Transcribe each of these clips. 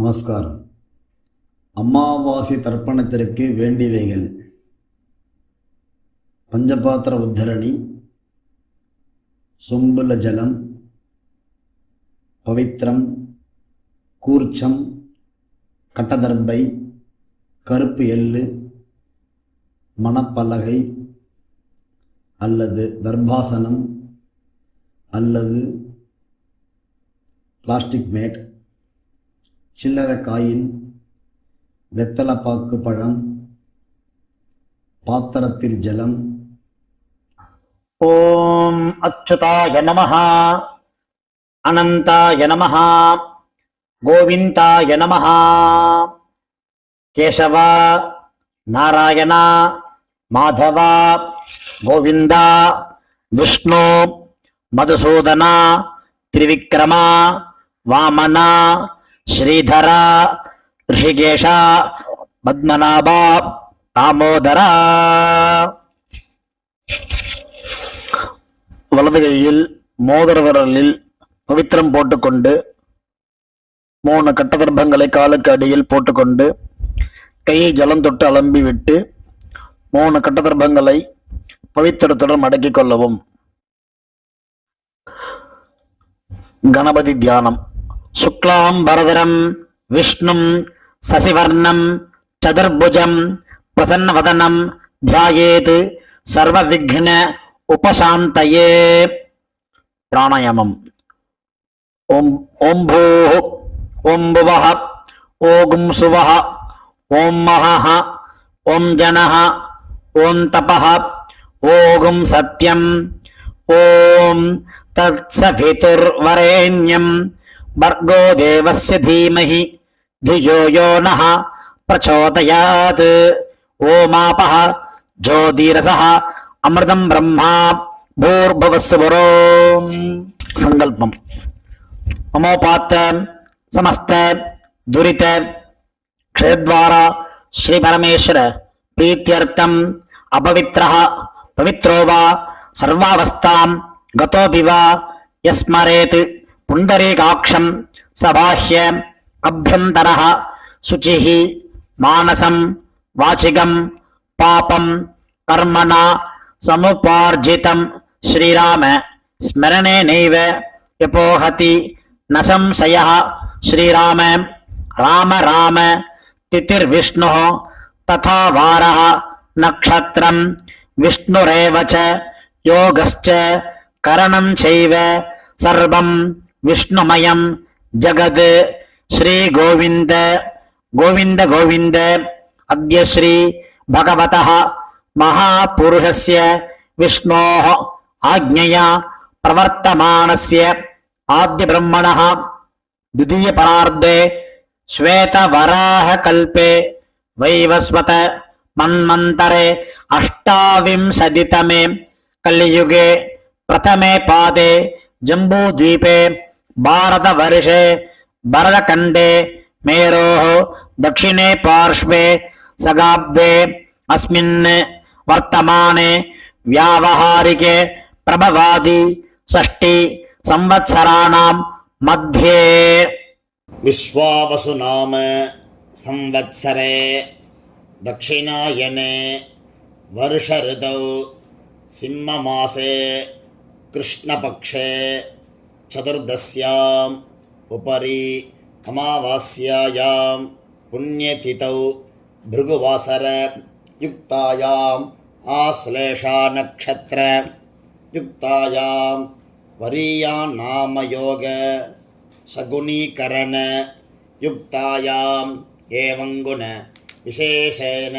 நமஸ்காரம். அமாவாசை தர்ப்பணத்திற்கு வேண்டியவைகள்: பஞ்சபாத்திர உத்தரணி, சொம்புல ஜலம், பவித்திரம், கூர்ச்சம், கட்டதர்பை, கருப்பு எள்ளு, மணப்பலகை அல்லது தர்பாசனம் அல்லது பிளாஸ்டிக் மேட், சில்லறை காயின், வெத்தலைப்பாக்கு பழம், பாத்திரத்தில் ஜலம். ஓம் அச்சுதாய நமஹ, அனந்தாய நமஹ, கோவிந்தாய நமஹ. கேசவ, நாராயண, மாதவ, கோவிந்தா, விஷ்ணு, மதுசூதன, திரிவிக்ரம, வாமன, ஸ்ரீதர, ரிஷிகேஷ, பத்மநாப, தாமோதர. வலது கையில் மோதிர விரலில் பவித்திரம் போட்டுக்கொண்டு 3 கட்டதர்பங்களை காலுக்கு அடியில் போட்டுக்கொண்டு கையை ஜலம் தொட்டு அலம்பி விட்டு 3 கட்டதர்பங்களை பவித்திரத்துடன் மடக்கிக் கொள்ளவும். கணபதி தியானம். சுக்லாம் பரதரம் விஷ்ணும் சசிவர்ணம் சதுர்புஜம் பிரசன்னவதனம் தியாயேத் சர்வ விக்ன உபசாந்தயே. பிராணாயாமம். ஓம் ஓம் பூஹ, ஓம் புவஹ, ஓம் சுவஹ, ஓம் மஹஹ, ஓம் ஜனஹ, ஓம் தபஹ, ஓம் சத்யம், ஓம் தத்சவிதுர்வரேண்யம் भर्गो देवस्य धीमहि धियो यो नः प्रचोदयात्. ओमापः ज्योतिरसः अमृतं ब्रह्मा भूर्भुवस्सुवरो. संकल्पम. ममोपात्त समस्त दुरित क्षेत्रद्वारा श्री परमेश्वर प्रीत्यर्थम अपवित्रः पवित्रो वा सर्वावस्थां गतोऽपि वा यस्मरेत् पुंडरीकाक्षं सबाह्य अभ्यंतरः शुचिः मानसं वाचिकं पापं कर्मणा समुपार्जितं श्रीराम स्मरणेनैव यपोहति न संशयः. श्रीराम राम राम तिथिर्विष्णुः तथा वारः नक्षत्रं विष्णुरेव च योगश्च करणं चैव सर्वं विष्णुमयं जगत्. श्री गोविंद गोविंद गोविंद. अद्य श्री भगवतः महापुरुषस्य विष्णोः आज्ञया प्रवर्तमानस्य आद्य ब्रह्मणः द्वितीय परार्धे श्वेतवराहकल्पे वैवस्वत मन्वन्तरे 28तमे कलियुगे प्रथमे पादे जम्बूद्वीपे भारतवर्षे भरतखण्डे मेरोः दक्षिणे पार्श्वे सगाब्दे अस्मिन् वर्तमाने व्यावहारिके प्रभवादि 6 संवत्सराणां मध्ये विश्वावसु नाम संवत्सरे दक्षिणायने वर्ष ऋतौ सिंहमासे कृष्णपक्षे चतुर्दश्याम् उपरि अमावास्यायां पुण्यतिथौ भृगुवासर युक्तायाम् आश्लेषा नक्षत्र युक्तायां वरीयान्नामयोग सगुणीकरण युक्तायाम् एवं गुण विशेषेण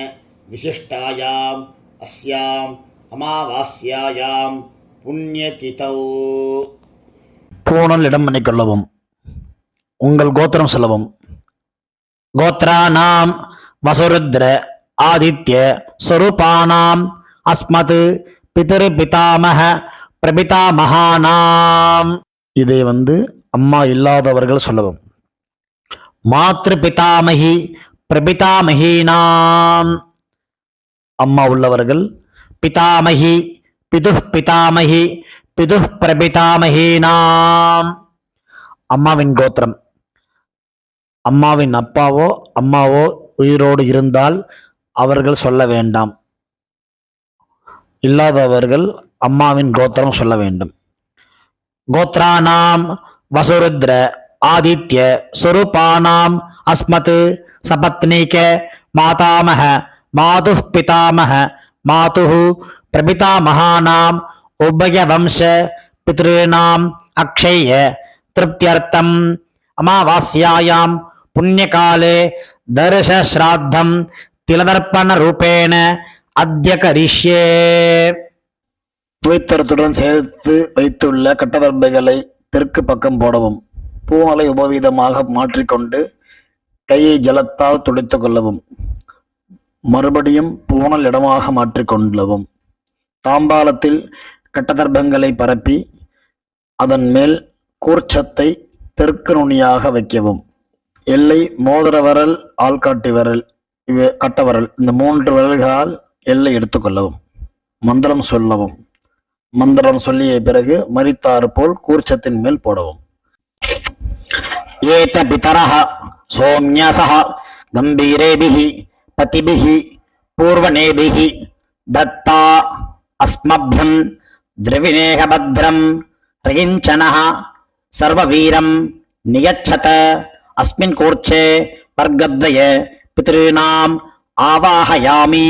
विशिष्टायाम् अस्याम् अमावास्यायां புண்ணியதிதௌ. பூணல் இடம் பண்ணிக்கொள்ளவும். உங்கள் கோத்திரம் சொல்லவும். கோத்ரானாம் வசுருத்ர ஆதித்ய ஸ்வரூபானாம் அஸ்மத் பிதர் பிதாமக பிரபிதாமகானாம். இதை அம்மா இல்லாதவர்கள் சொல்லவும். மாத்ரு பிதாமகி பிரபிதாமகீனாம். அம்மா உள்ளவர்கள் பிதாமகி பிதுः பிதாமகி பிதுः பிரபிதாமகீனாம். அம்மாவின் கோத்திரம். அம்மாவின் அப்பாவோ அம்மாவோ உயிரோடு இருந்தால் அவர்கள் சொல்ல வேண்டாம். இல்லாதவர்கள் அம்மாவின் கோத்திரம் சொல்ல வேண்டும். கோத்ரானாம் வசுருத்ர ஆதித்ய ஸ்வரூபானாம் அஸ்மத் சபத்னீக மாதாமஹ மாதுः பிதாமஹ மாதுः பிரபிதாமகானாம் உபயவம்ச பித்ருணாம் அக்ஷய திருப்தியர்த்தம் அமாவாஸ்யாயாம் புண்ணியகாலே தர்ஷஸ்ராத்தம் திலதர்ப்பண ரூபேண அத்ய கரிஷ்யே. புவித்தரத்துடன் சேர்த்து வைத்துள்ள கட்டதர்பைகளை தெற்கு பக்கம் போடவும். பூமலை உபவீதமாக மாற்றிக்கொண்டு கையை ஜலத்தால் துடைத்துக் கொள்ளவும். மறுபடியும் பூனல் இடமாக மாற்றிக்கொள்ளவும். தாம்பாலத்தில் கட்டதர்பங்களை பரப்பி அதன் மேல் கூர்ச்சத்தை தெற்கு நுனியாக வைக்கவும். எல்லை மோதிர விரல், ஆள்காட்டி விரல், கட்டவரல், இந்த 3 விரல்களால் எல்லை எடுத்துக்கொள்ளவும். மந்திரம் சொல்லவும். மந்திரம் சொல்லிய பிறகு மரித்தாறு போல் கூர்ச்சத்தின் மேல் போடவும். ஏத பிதரஹ சோம்யசஹ கம்பீரேபிஹி பதிபிஹி பூர்வநேபிஹி தத்தா அஸ்மப்யம் திரவிணேக பத்ரம் ரகிஞ்சனஹ சர்வவீரம் நியச்சத அஸ்மின் கூர்ச்சே வர்கத்வய பித்ருணாம் ஆவாஹயாமி.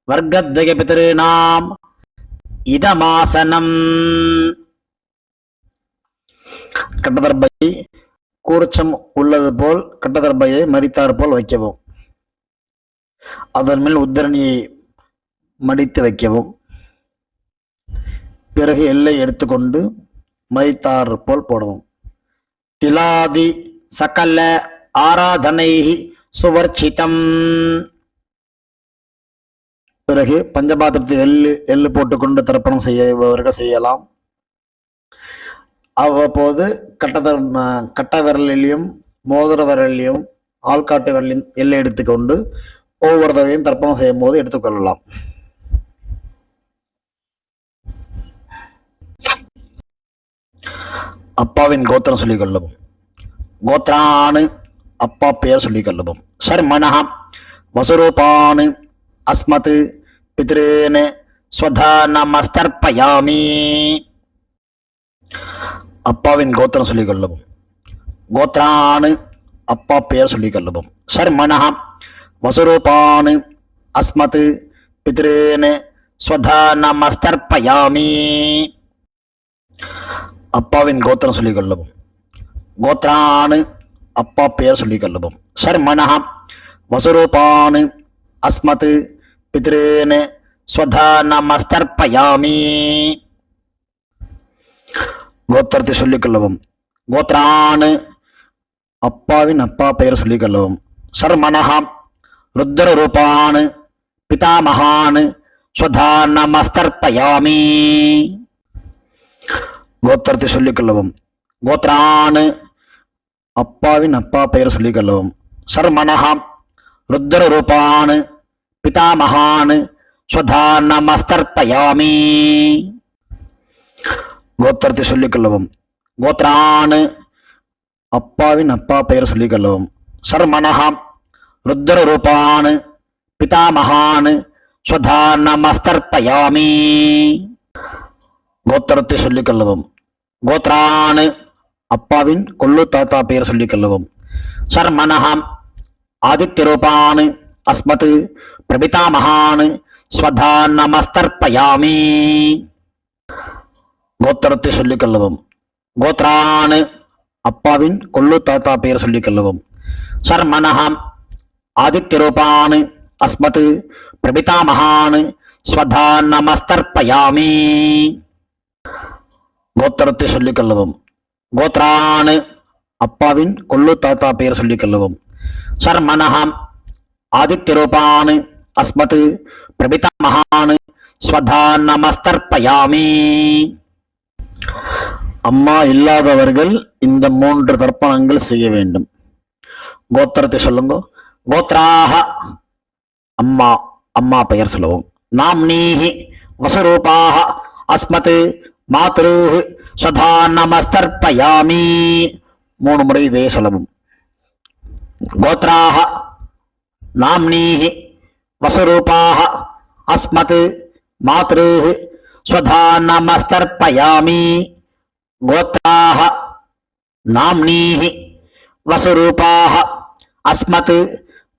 வர்கத்வய பித்ருணாம் இதமாசனம். கட்டதர்பை கூர்ச்சம் உள்ளது போல் கட்டதர்பையை மரித்தாறு போல் வைக்கவும். அதன் மேல் உத்தரணியை மடித்து வைக்கவும். பிறகு எல்லை எடுத்துக்கொண்டு மரித்தாறு போல் போடவும். திலாதி சகல ஆராதனை சுவர்ச்சிதம். பிறகு பஞ்சபாத்திரத்தில் எள்ளு போட்டுக்கொண்டு தர்ப்பணம் செய்பவர்கள் செய்யலாம். அவ்வப்போது கட்ட விரலிலையும் மோதிர விரலிலையும் ஆள்காட்டு விரலின் எல்லை எடுத்துக்கொண்டு ஒவ்வொரு தடவையும் தர்ப்பணம் செய்யும் போது எடுத்துக்கொள்ளலாம். அப்பாவின் கோத்திரம் சொல்லிக் கொள்ளவும். கோத்ரானு அப்பா பெயர் சொல்லிக் கொள்ளவும். சர்மணஹ வசுரூபானு அஸ்மத் பித்ருன்னு ஸ்வதானமஸ்தர்ப்பயாமி. அப்பாவின் கோத்திரம் சொல்லிக் கொள்ளவும். கோத்ரானு அப்பா பெயர் சொல்லிக் கொள்ளவும். சர்மணஹ வசுரூபானு அஸ்மத் பித்ருன்னு ஸ்வதானமஸ்தர்ப்பயாமி. அப்பாவின் கோத்திரம் சொல்லிக் கொள்ளவும். கோத்ரானு அப்பா பெயர் சொல்லிக் கொள்ளவும். சர்மணஹ வசுரூபானு அஸ்மத் பித்ருன்னு ஸ்வதானமஸ்தர்ப்பயாமி. கோத்திரத்தை சொல்லிக் கொள்ளவும். கோத்ரானு அப்பாவின் அப்பா பெயர் சொல்லிக் கொள்ளவும். சர்மணஹ ருத்ர ரூபானு பிதாமகானு ஸ்வதானமஸ்தர்ப்பயாமி. கோத்திரத்தை சொல்லிக் கொள்ளவும். கோத்ரானு அப்பாவின் அப்பா பெயர் சொல்லிக் கொள்ளவும். சர்மணஹ ருத்ர ரூபானு பிதாமகானு ஸ்வதானமஸ்தர்ப்பயாமி. கோத்திரத்தை சொல்லிக் கொள்ளவும். கோத்ரானு அப்பாவின் அப்பா பெயர் சொல்லிக் கொள்ளவும். சர்மணஹ ருத்ர ரூபானு பிதாமகானு ஸ்வதானமஸ்தர்ப்பயாமி. கோத்திரத்தை சொல்லிக் கொள்ளவும். கோத்ரானு அப்பாவின் கொள்ளு தாத்தா பெயர் சொல்லிக் கொள்ளவும். சர்மணஹ ஆதித்ய ரூபானு அஸ்மத் பிரபிதாமகானு ஸ்வதானமஸ்தர்ப்பயாமி. கோத்திரத்தை சொல்லிக் கொள்ளவும். கோத்ரானு அப்பாவின் கொள்ளு தாத்தா பெயர் சொல்லிக் கொள்ளவும். சர்மணஹ ஆதித்ய ரூபானு அஸ்மத் பிரபிதாமகானு ஸ்வதானமஸ்தர்ப்பயாமி. கோத்திரத்தை சொல்லிக் கொள்ளவும். கோத்ரானு அப்பாவின் கொள்ளு தாத்தா பெயர் சொல்லிக் கொள்ளவும். சர்மணஹ ஆதித்ய ரூபானு அஸ்மத் பிரபிதாமகானு ஸ்வதானமஸ்தர்ப்பயாமி. அம்மா இல்லாதவர்கள் இந்த 3 தர்ப்பணங்கள் செய்ய வேண்டும். கோத்திரத்தை சொல்லுங்க. கோத்ராஹ அம்மா, அம்மா பெயர் சொல்லவும். நாம்னீஹி வசுரூபாஹ அஸ்மத் மாத்ருஹ் ஸ்வதானமஸ்தர்ப்பயாமி. 3 முறை இதே சொல்லவும். கோத்ராஹ நாம்னீஹி வசுரூபாஹ அஸ்மத் மாத்ருஹ் ஸ்வதா நமஸ்தர்ப்பயாமி. கோத்ராஹ நாம்னீஹி வசுரூபாஹ அஸ்மத்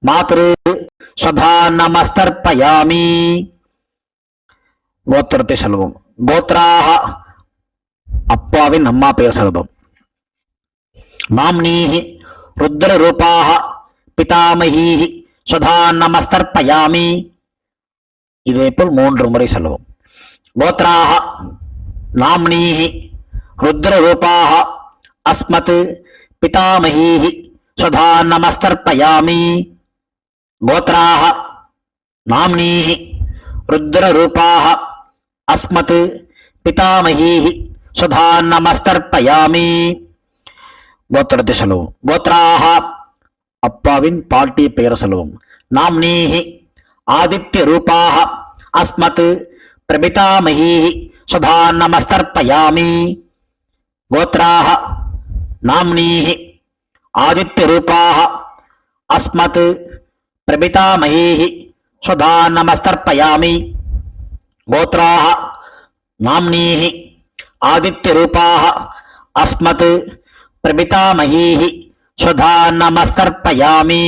மாத்ருஹ் ஸ்வதா நமஸ்தர்ப்பயாமி. கோத்திரத்தை சொல்வோம். கோத்ராஹ அப்பாவின் அம்மா பெயர் சொல்வோம். நாம்னீஹி ருத்ர ரூபாஹ பிதாமஹீஹி ஸ்வதா நமஸ்தர்ப்பயாமி. இதேபோல் 3 முறை சொல்லுவோம். கோத்ராஹ நாம்னீஹி ருத்ர ரூபாஹ அஸ்மத் பிதாமஹீஹி ஸ்வதா நமஸ்தர்ப்பயாமி. கோத்ராஹ நாம்னீஹி ருத்ர ரூபாஹ அஸ்மத் பிதாமஹீஹி ஸ்வதா நமஸ்தர்ப்பயாமி. கோத்திரத்தை சொல்லுவோம். கோத்ராஹ அப்பாவின் பாட்டி பெயர் சொல்லுவோம். நாம்னீஹி ஆதித்ய ரூபாஹ அஸ்மத் பிரபிதாமஹீஹி ஸ்வதா நமஸ்தர்ப்பயாமி. கோத்ராஹ நாம்னீஹி ஆதித்ய ரூபாஹ அஸ்மத் பிரபிதாமஹீஹி ஸ்வதா நமஸ்தர்ப்பயாமி. கோத்ராஹ நாம்னீஹி ஆதித்ய ரூபாஹ அஸ்மத் பிரபிதாமஹீஹி ஸ்வதா நமஸ்தர்ப்பயாமி.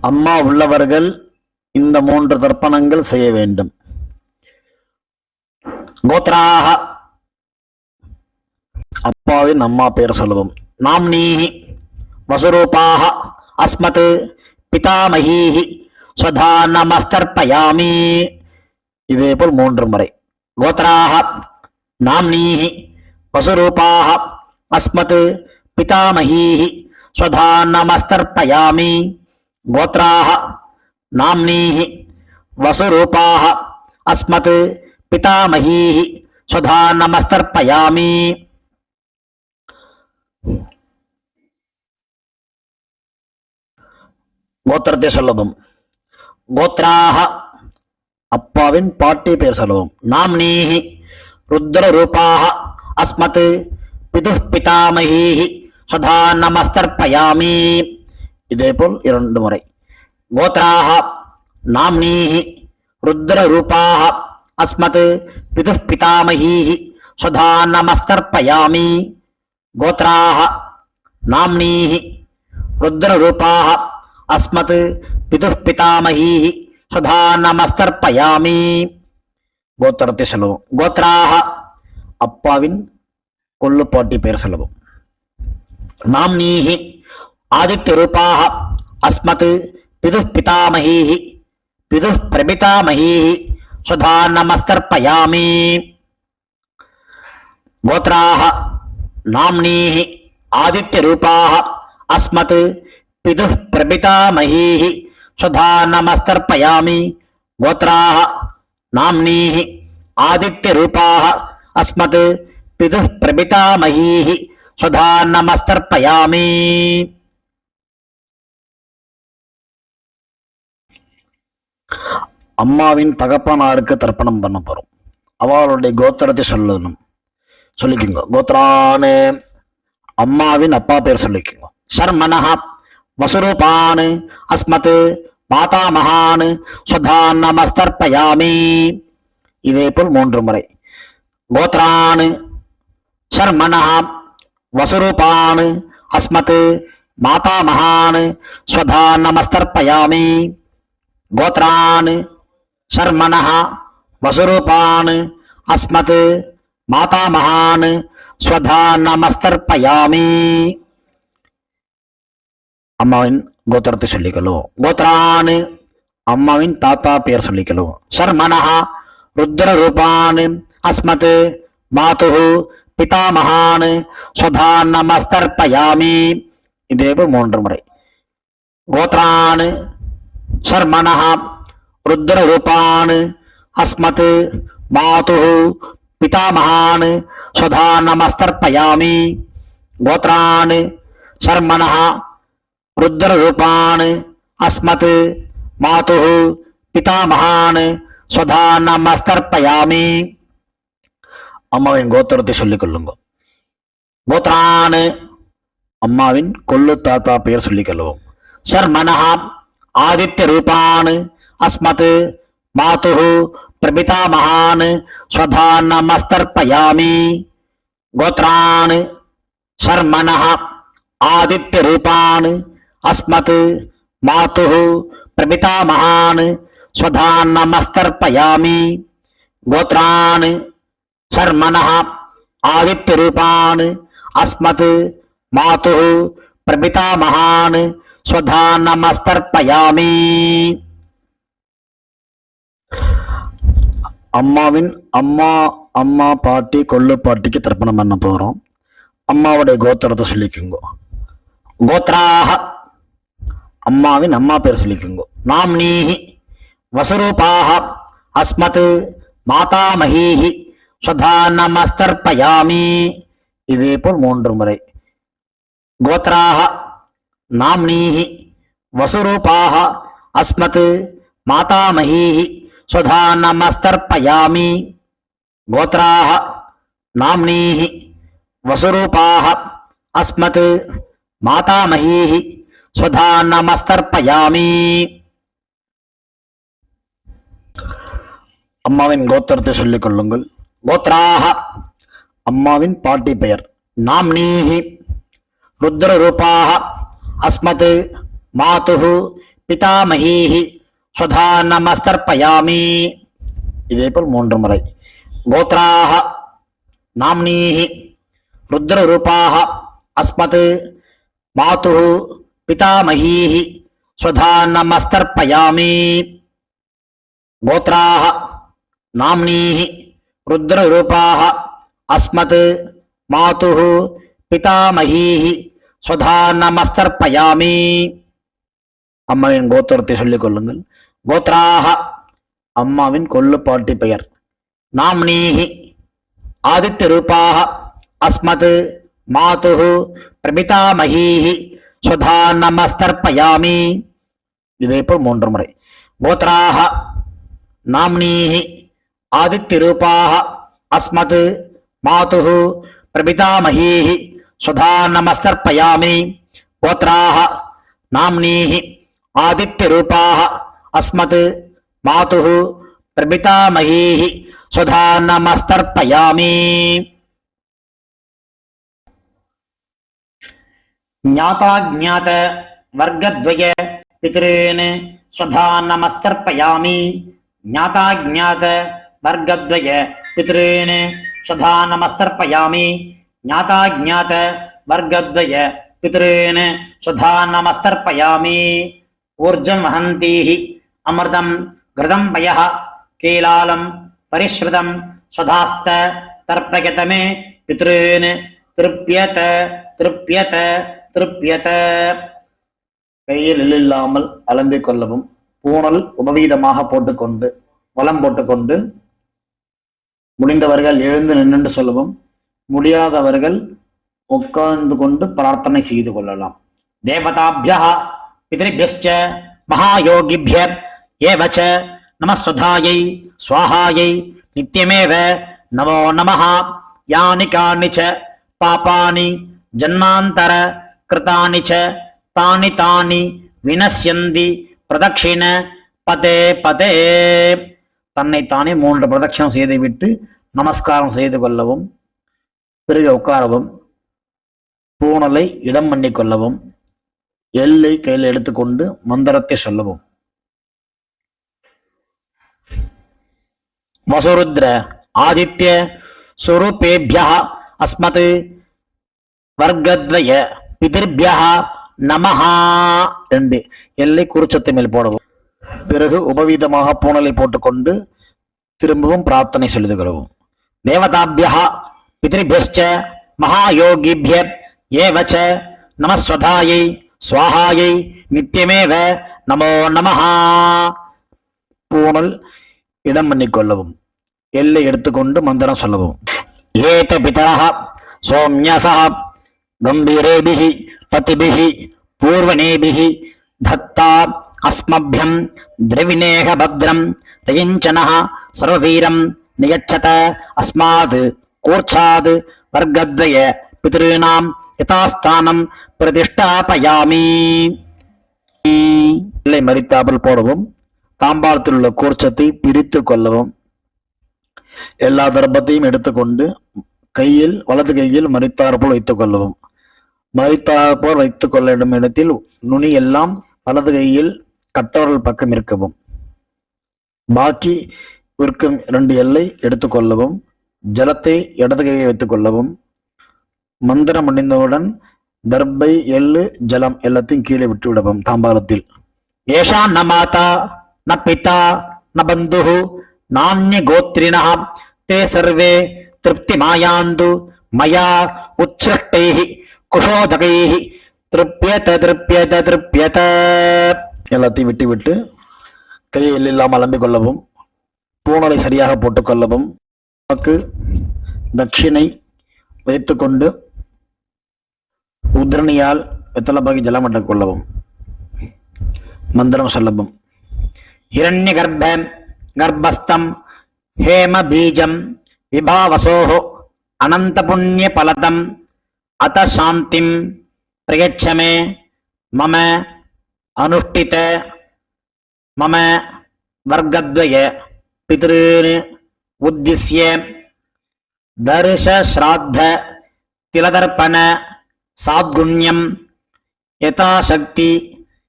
அம்மா உள்ளவர்கள் இந்த 3 தர்ப்பணங்கள் செய்ய வேண்டும். கோத்ராஹ அப்பாவின் அம்மா பெயர் சொல்லுவோம். நாம்னீஹி வசுரூபாஹ அஸ்மத் பிதாமஹீஹி ஸ்வதா நமஸ்தர்ப்பயாமி. இதேபோல் 3 முறை. கோத்ராஹ நாம்னீஹி வசுரூபாஹ அஸ்மத் பிதாமஹீஹி ஸ்வதா நமஸ்தர்ப்பயாமி. கோத்ராஹ நாம்னீஹி வசுரூபாஹ அஸ்மத் பிதாமஹீஹி ஸ்வதா நமஸ்தர்ப்பயாமி. கோத்திரத்தை சொல்லவும். கோத்ராஹ அப்பாவின் பாட்டி பெயர் சொல்லுவோம். நாம்னீஹி ருத்ர ரூபாஹ அஸ்மத் பிதுஹ் பிதாமஹீஹி ஸ்வதா நமஸ்தர்ப்பயாமி. இதேபோல் 2 முறை. கோத்ராஹ நாம்னீஹி ருத்ர ரூபாஹ அஸ்மத் பிதுஹ் பிதாமஹீஹி ஸ்வதா நமஸ்தர்ப்பயாமி. கோத்ராஹ நாம்னீஹி ருத்ர ரூபாஹ அஸ்மத் பிதுஹ் பிதாமஹீஹி ஸ்வதா நமஸ்தர்ப்பயாமி. கோத்திரத்தை சொல்லுவோம். கோத்ராஹ அப்பாவின் கொள்ளுப்பாட்டி பெயர் சொல்லுவோம். நாம்னீஹி ஆதித்ய ரூபாஹ அஸ்மத் பிதுஹ் பிதாமஹீஹி பிதுஹ் பிரபிதாமஹீஹி ஸ்வதா நமஸ்தர்ப்பயாமி. கோத்ராஹ நாம்னீஹி ஆதித்ய ரூபாஹ அஸ்மத் பிதுஹ் பிரபிதாமஹீஹி ஸ்வதா நமஸ்தர்ப்பயாமி. கோத்ராஹ நாம்னீஹி ஆதித்ய ரூபாஹ அஸ்மத் பிதுஹ் பிரபிதாமஹீஹி ஸ்வதா நமஸ்தர்ப்பயாமி. அம்மாவின் தகப்பனாருக்கு தர்ப்பணம் பண்ண போறோம். அவளுடைய கோத்திரத்தை சொல்லிக்கோங்க. கோத்ரானு அம்மாவின் அப்பா பேர் சொல்லிக்கோங்க. சர்மனஹ வசுரூபான் அஸ்மத் மாதாமகான் ஸ்வதா நமஸ்தர்ப்பயாமி. இதேபோல் 3 முறை. கோத்ரான் சர்மனஹ வசுரூபான் அஸ்மத் மாதாமகான் ஸ்வதா நமஸ்தர்ப்பயாமி. கோத்ரான் சர்மனஹ வசுரூபான் அஸ்மத் மாதாமகான் ஸ்வதா நமஸ்தர்ப்பயாமி. அம்மாவின் கோத்திரத்தை சொல்லிக்கொள்ளுவோம். கோத்ரான் அம்மாவின் தாத்தா பெயர் சொல்லிக்கொள்ளுவோம். சர்மனஹ ருத்ர ரூபான் அஸ்மத் மாதுஹு பிதாமகான் ஸ்வதா நமஸ்தர்ப்பயாமி. இதேபோல் 3 முறை. கோத்ரான் சர்மனஹ ருத்ர ரூபான் அஸ்மத் மாதுஹு பிதாமகான் ஸ்வதா நமஸ்தர்ப்பயாமி. கோத்ரான் சர்மனஹ ருத்ர ரூபான் அஸ்மத் மாதுஹு பிதாமகான் ஸ்வதா நமஸ்தர்ப்பயாமி. அம்மாவின் கோத்திரத்தை சொல்லிக் கொள்ளுங்க. கோத்ரானு அம்மாவின் கொள்ளு தாத்தா பெயர் சொல்லிக் கொள்ளுவோம். சர்மனஹா ஆதித்ய ரூபான் அஸ்மத் மாதுஹு பிரபிதாமகான் ஸ்வதா நமஸ்தர்ப்பயாமி. கோத்ரான் சர்மனஹ ஆதித்ய ரூபான் அஸ்மத் மாதுஹு பிரபிதாமகான் ஸ்வதா நமஸ்தர்ப்பயாமி. கோத்ரான் சர்மனஹ ஆதித்ய ரூபான் அஸ்மத் மாதுஹு பிரபிதாமகான் ஸ்வதா நமஸ்தர்ப்பயாமி. அம்மாவின் அம்மா பாட்டி கொள்ளு பாட்டிக்கு தர்ப்பணம் பண்ண போறோம். அம்மாவுடைய கோத்திரத்தை சொல்லிக்குங்க. கோத்ராஹ அம்மாவின் அம்மா பேர் சொல்லிக்குங்க. நாம்னீஹி வசுரூபாஹ அஸ்மத் மாதாமஹீஹி ஸ்வதா நமஸ்தர்ப்பயாமி. இதே போல் 3 முறை. கோத்ராஹ நாம்னீஹி வசுரூபாஹ அஸ்மத் மாதாமஹீஹி ஸ்வதா நமஸ்தர்ப்பயாமி. கோத்ராஹ நாம்னீஹி வசுரூபாஹ அஸ்மத் மாதாமஹீஹி ஸ்வதா நமஸ்தர்ப்பயாமி. அம்மாவின் கோத்திரத்தை சொல்லிக் கொள்ளுங்கள். கோத்ராஹ அம்மாவின் பாட்டி பெயர். நாம்னீஹி ருத்ரரூபாஹ அஸ்மத் மாதுஹு பிதாமஹீஹி ஸ்வதா நமஸ்தர்ப்பயாமி. இதே போல் 3 முறை. கோத்ராஹ நாம்னீஹி ருத்ரரூபாஹ அஸ்மத் மாதுஹு பிதாமஹீஹி ஸ்வதா நமஸ்தர்ப்பயாமி. கோத்ராஹ நாம்னீஹி ருத்ரரூபாஹ அஸ்மத் மாதுஹு பிதாமஹீஹி ஸ்வதா நமஸ்தர்ப்பயாமி. அம்மாவின் கோத்திரத்தை சொல்லிக் கொள்ளுங்கள். கோத்ராஹ அம்மாவின் கொள்ளு பாட்டி பெயர். நாம்னீஹி ஆதித்ய ரூபாஹ அஸ்மத் மாதுஹு பிரபிதாமஹீஹி ஸ்வதா நமஸ்தர்ப்பயாமி. இதே போல் 3 முறை. கோத்ராஹ நாம்னீஹி ஆதித்ய ரூபாஹ அஸ்மத் மாதுஹு பிரபிதாமஹீஹி ஸ்வதா நமஸ்தர்ப்பயாமி. கோத்ராஹ நாம்னீஹி ஆதித்ய ரூபாஹ அஸ்மத் மாதுஹு பிரபிதாமஹீஹி ஸ்வதா நமஸ்தர்ப்பயாமி. ஞாதா ஞாத வர்க்கத்வய பித்ருன் ஸ்வதா நமஸ்தர்ப்பயாமி. ஞாதா ஞாத வர்க்கத்வய பித்ருன் ஸ்வதா நமஸ்தர்ப்பயாமி. ஞாதா ஞாத வர்க்கத்வய பித்ருன் ஸ்வதா நமஸ்தர்ப்பயாமி. ஊர்ஜம் வஹந்தீஹி அமிர்தம் கிருதம் பயः கீலாலம் பரிஸ்ருதம் ஸ்வதாஸ்த தர்ப்பயத மே பித்ருன் திருப்யத திருப்யத திருப்யத. கையில் இல்லாமல் அலம்பிக் கொள்ளவும். பூணல் உபவீதமாக போட்டுக்கொண்டு வலம் போட்டுக்கொண்டு முடிந்தவர்கள் எழுந்து நின்று சொல்லவும். முடியாதவர்கள் உட்கார்ந்து கொண்டு பிரார்த்தனை செய்து கொள்ளலாம். தேவதாபியः பித்ருभ्यश्च மகாயோகிभ्य ஏவ ச நமஸ்வதாயை ஸ்வாஹாயை நித்யமேவ நமோ நமः. யானி கானி ச பாபானி ஜன்மாந்தர கிருதானி ச தானி தானி வினஸ்யந்தி பிரதக்ஷிண பதே பதே. தன்னைத்தானே 3 பிரதட்சணம் செய்துவிட்டு நமஸ்காரம் செய்து கொள்ளவும். பிறகு உட்காரவும். பூணலை இடம் பண்ணி கொள்ளவும். எல்லை கையில் எடுத்துக்கொண்டு மந்திரத்தை சொல்லவும். வசுருத்ர ஆதித்ய சுரூபேபியः அஸ்மத் வர்க்கத்வய பிதிர்பியः நமஹ. 2 எல்லை குறிச்சத்தை மேல் போடவும். பிறகு உபவீதமாக பூணலை போட்டுக்கொண்டு திரும்பவும் பிரார்த்தனை சொல்லிக் கொள்ளவும். தேவதாபியः பித்ருभ्यश्च மகாயோகிभ्य ஏவ ச நமஸ்வதாயை ஸ்வாஹாயை நித்யமேவ நமோ நமஹ. பூணல் இடம் பண்ணிக்கொள்ளவும். எல்லை எடுத்துக்கொண்டு மந்திரம் சொல்லவும். ஏத பிதரः சோம்யசः கம்பீரேபிஹி பதிபிஹி பூர்வணேபிஹி தத்தா அஸ்மபியம் திரவிணேக பத்ரம் தயஞ்சனः சர்வவீரம் நியச்சத அஸ்மாத் கூர்ச்சாத் வர்க்கத்வய பித்ருணாம் யதாஸ்தானம் பிரதிஷ்டாபயாமி. இல்லை மறித்தாமல் போடவும், தாம்பாளத்தில் உள்ள கூர்ச்சத்தை பிரித்து கொள்ளவும். எல்லா தர்ப்பத்தையும் எடுத்துக்கொண்டு கையில் வலது கையில் மறித்தாற்போல் வைத்துக் கொள்ளவும். மறித்தாற்போல் வைத்துக் கொள்ள வேண்டும் இடத்தில் நுனி எல்லாம் வலது கையில் கட்டவரல் பக்கம் இருக்கவும். பாக்கி இருக்கும் 2 எல்லை எடுத்துக்கொள்ளவும். ஜலத்தை இடது கையை வைத்துக் கொள்ளவும். மந்திரம் முடிந்தவுடன் தர்பை எள்ளு ஜலம் எல்லாத்தையும் கீழே விட்டு விடவும். தாம்பாளத்தில் ஏஷா ந மாதா ந பிதா ந பந்துः நான்ய கோத்ரிணः தே சர்வே திருப்தி மாயாந்து மயா உச்சிருஷ்டைः குஷோதகைः திருப்யத திருப்யத திருப்யத. எல்லாத்தையும் விட்டு விட்டு கையை இல்லாமல் அலம்பிக் கொள்ளவும். பூணலை சரியாக போட்டுக்கொள்ளவும். நமக்கு தட்சிணை வைத்துக்கொண்டு உத்ரணியால் வெத்தலைப்பாக்கி ஜலம் விட்டுக் கொள்ளவும். மந்திரம் சொல்லவும். ஹிரண்ய கர்ப்பஸ்தம் ஹேம பீஜம் விபாவசோः அனந்த புண்ணிய பலதம் அத சாந்திம் பிரயச்சமே மம அனுஷ்டித மம வர்க்கத்வய பித்ருன் உத்திஸ்ய தர்ஷ ஸ்ராத்த திலதர்ப்பண சாத்குண்யம் யதாசக்தி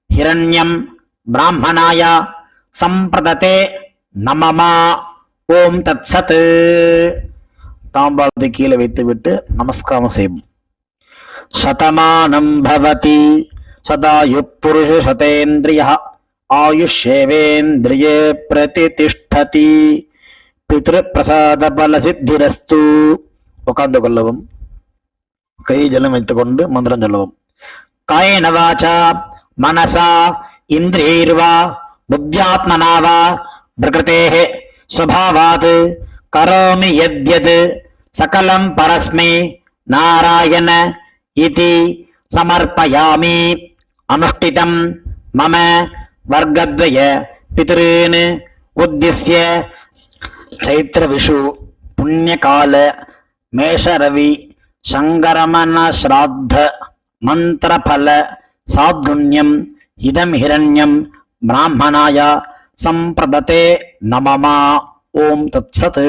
ஹிரண்யம் பிராமணாய சம்பிரததே நமமா. ஓம் தத்சத். தாம்பாளத்தை கீழே வைத்துவிட்டு நமஸ்காரம் செய்வோம். சதமானம் பவதி சதாயு புருஷ சதேந்திரியः ஆயுஷ்யேவேந்திரியே பிரதிதிஷ்டதி பித்ரு பிரசாத பல சித்திரஸ்து. உட்கார்ந்து கொள்ளவும். கை ஜலம் வைத்துக்கொண்டு மந்திரம் சொல்லவும். காயேன வாசா மனசா இந்திரியைர்வா புத்தியாத்மனா வா பிரகிருதேः ஸ்வபாவாத் கரோமி யத்யத் சகலம் பரஸ்மை நாராயண இதி சமர்ப்பயாமி. அனுஷ்டிதம் மம வர்க்கத்வய பித்ருன் உத்திஸ்ய சைத்திர விஷு புண்ணியகால மேஷரவி சங்கரமண ஸ்ராத்த மந்திரபல சாத்குண்யம் இதம் ஹிரண்யம் பிராமணாய சம்பிரததே நமமா. ஓம் தத்சத்.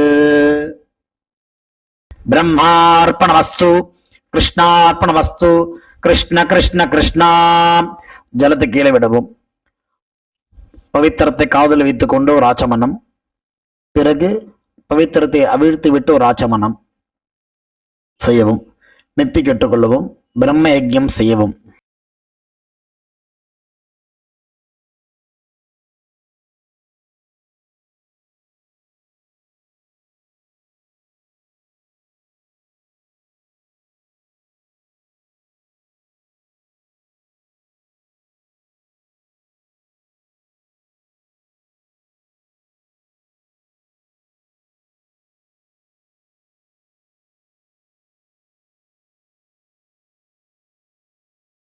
பிரம்மார்ப்பணமஸ்து கிருஷ்ணார்ப்பணமஸ்து. கிருஷ்ண கிருஷ்ண கிருஷ்ணா. ஜலத்தை கீழே விடவும். பவித்திரத்தை காதில் வைத்துக் கொண்டு ஒரு ஆச்சமனம். பிறகு பவித்திரத்தை அவிழ்த்து விட்டு ஒரு ஆச்சமனம் செய்யவும். நெத்தி கெட்டுக்கொள்ளவும். பிரம்ம யஜ்யம் செய்யவும்.